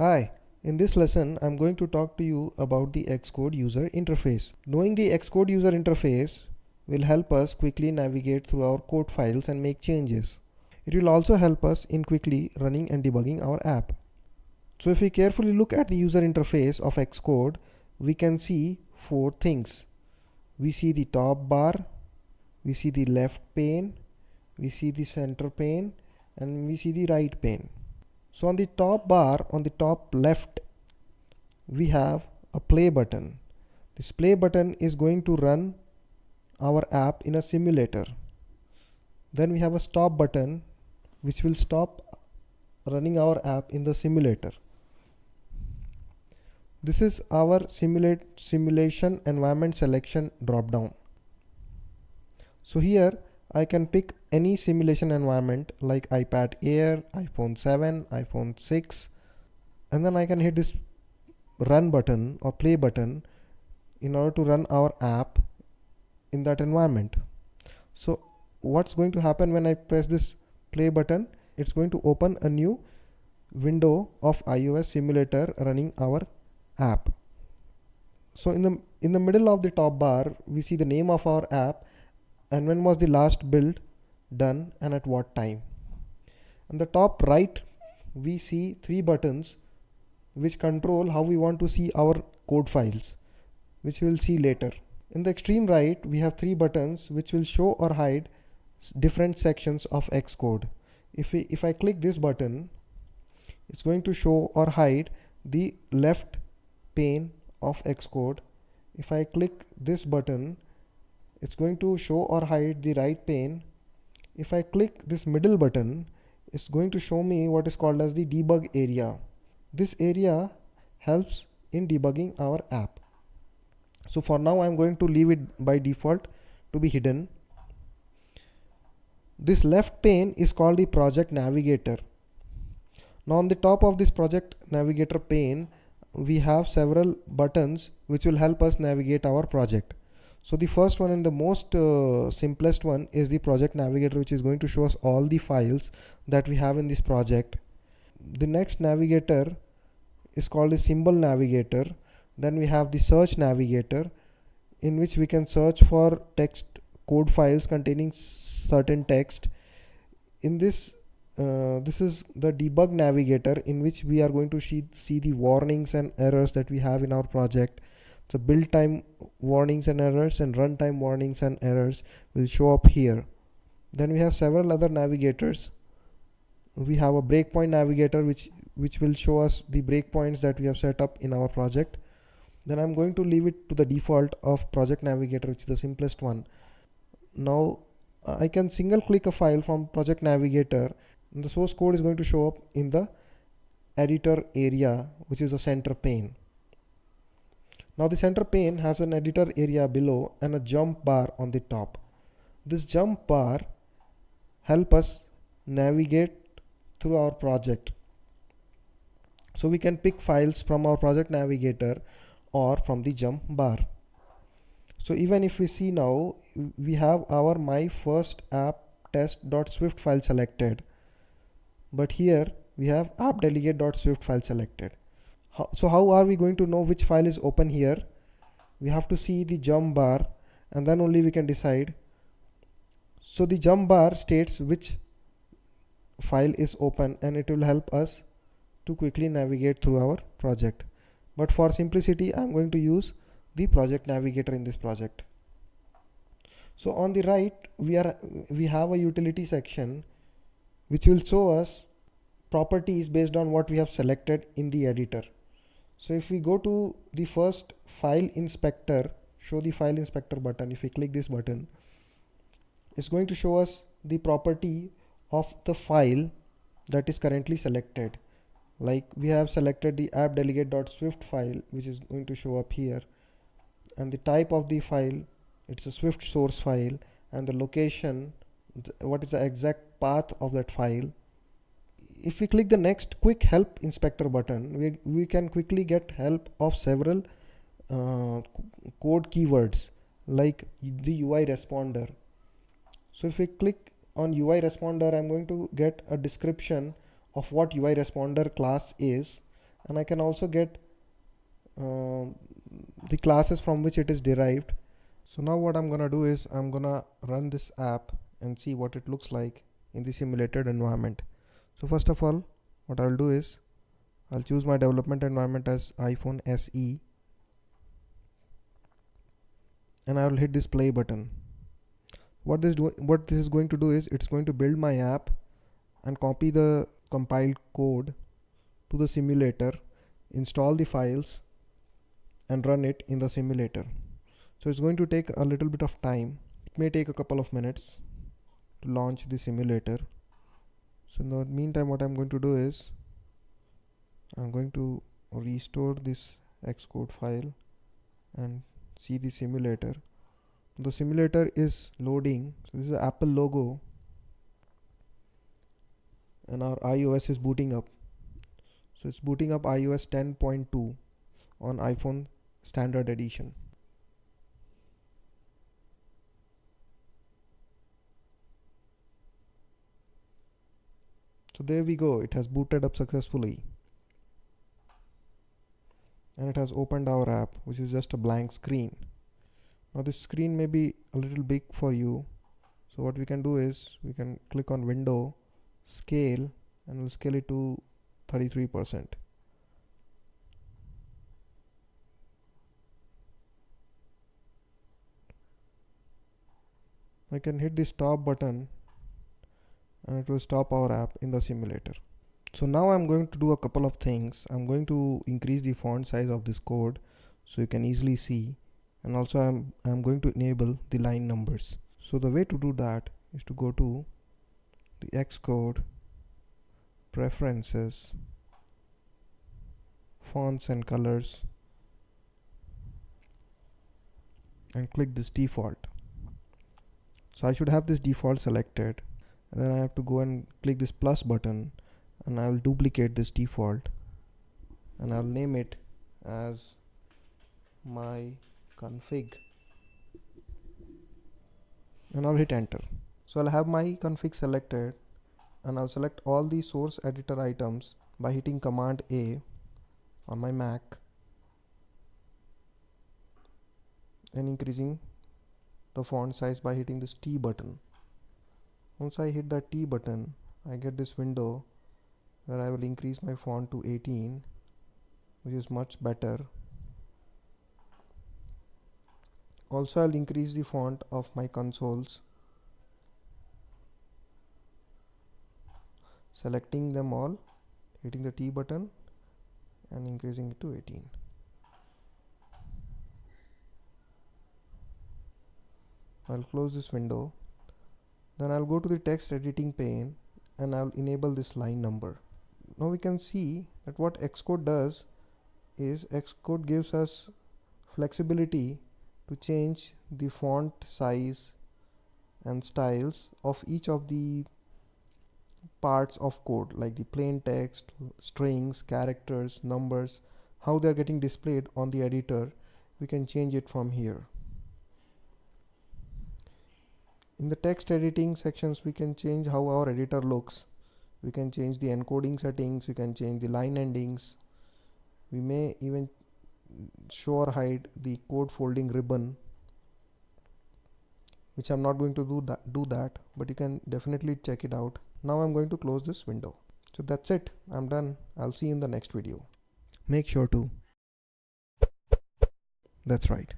Hi, in this lesson I'm going to talk to you about the Xcode user interface. Knowing the Xcode user interface will help us quickly navigate through our code files and make changes. It will also help us in quickly running and debugging our app. So if we carefully look at the user interface of Xcode, we can see four things. We see the top bar, we see the left pane, we see the center pane, and we see the right pane. So on the top bar, on the top left, we have a play button. This play button is going to run our app in a simulator. Then we have a stop button which will stop running our app in the simulator. This is our simulation environment selection drop down. So here I can pick any simulation environment like iPad Air, iPhone 7, iPhone 6, and then I can hit this run button or play button in order to run our app in that environment. So what's going to happen when I press this play button? It's going to open a new window of iOS simulator running our app. So in the middle of the top bar, we see the name of our app and when was the last build done and at what time. On the top right, we see three buttons which control how we want to see our code files, which we will see later. In the extreme right, we have three buttons which will show or hide different sections of Xcode. If I click this button, it's going to show or hide the left pane of Xcode. If I click this button, it's going to show or hide the right pane. If I click this middle button, it's going to show me what is called as the debug area. This area helps in debugging our app. So for now I'm going to leave it by default to be hidden. This left pane is called the Project Navigator. Now on the top of this Project Navigator pane, we have several buttons which will help us navigate our project. So the first one and the most simplest one is the Project Navigator, which is going to show us all the files that we have in this project. The next navigator is called the Symbol Navigator. Then we have the Search Navigator, in which we can search for text code files containing certain text. In this this is the Debug Navigator, in which we are going to see the warnings and errors that we have in our project. So build time warnings and errors and runtime warnings and errors will show up here. Then we have several other navigators. We have a breakpoint navigator which will show us the breakpoints that we have set up in our project. Then I'm going to leave it to the default of Project Navigator, which is the simplest one. Now I can single click a file from Project Navigator and the source code is going to show up in the editor area, which is the center pane. Now the center pane has an editor area below and a jump bar on the top. This jump bar help us navigate through our project. So we can pick files from our Project Navigator or from the jump bar. So even if we see now, we have our my first app test.swift file selected, but here we have app.delegate.swift file selected. So how are we going to know which file is open here? We have to see the jump bar and then only we can decide. So the jump bar states which file is open and it will help us to quickly navigate through our project. But for simplicity, I'm going to use the Project Navigator in this project. So on the right, we have a utility section which will show us properties based on what we have selected in the editor. So if we go to the first file inspector, show the file inspector button, if we click this button, it's going to show us the property of the file that is currently selected. Like we have selected the app.delegate.swift file, which is going to show up here, and the type of the file, it's a Swift source file, and the location, what is the exact path of that file. If we click the next quick help inspector button, we can quickly get help of several code keywords like the UI responder. So if we click on UI responder, I'm going to get a description of what UI responder class is, and I can also get the classes from which it is derived. So now what I'm gonna do is I'm gonna run this app and see what it looks like in the simulated environment. So first of all, what I'll do is I'll choose my development environment as iPhone SE, and I will hit this play button. What this is going to do is it's going to build my app and copy the compiled code to the simulator, install the files and run it in the simulator. So it's going to take a little bit of time. It may take a couple of minutes to launch the simulator. So in the meantime, what I'm going to do is I'm going to restore this Xcode file and see the simulator. The simulator is loading. So this is the Apple logo and our iOS is booting up. So it's booting up iOS 10.2 on iPhone standard edition. So there we go, it has booted up successfully and it has opened our app, which is just a blank screen. Now this screen may be a little big for you, so what we can do is we can click on window, scale, and we'll scale it to 33%. I can hit the stop button and it will stop our app in the simulator. So now I'm going to do a couple of things. I'm going to increase the font size of this code so you can easily see, and also I'm going to enable the line numbers. So the way to do that is to go to the Xcode preferences, fonts and colors, and click this default. So I should have this default selected, and then I have to go and click this plus button, and I will duplicate this default and I'll name it as my config, and I'll hit enter. So I'll have my config selected and I'll select all the source editor items by hitting Command A on my Mac and increasing the font size by hitting this T button. Once I hit that T button, I get this window where I will increase my font to 18, which is much better. Also, I'll increase the font of my consoles, selecting them all, hitting the T button and increasing it to 18. I'll close this window. Then I'll go to the text editing pane and I'll enable this line number. Now we can see that what Xcode does is Xcode gives us flexibility to change the font size and styles of each of the parts of code, like the plain text, strings, characters, numbers, how they are getting displayed on the editor. We can change it from here. In the text editing sections, we can change how our editor looks. We can change the encoding settings, we can change the line endings. We may even show or hide the code folding ribbon, which I'm not going to do that, but you can definitely check it out. Now I'm going to close this window. So that's it, I'm done. I'll see you in the next video. Make sure to. That's right.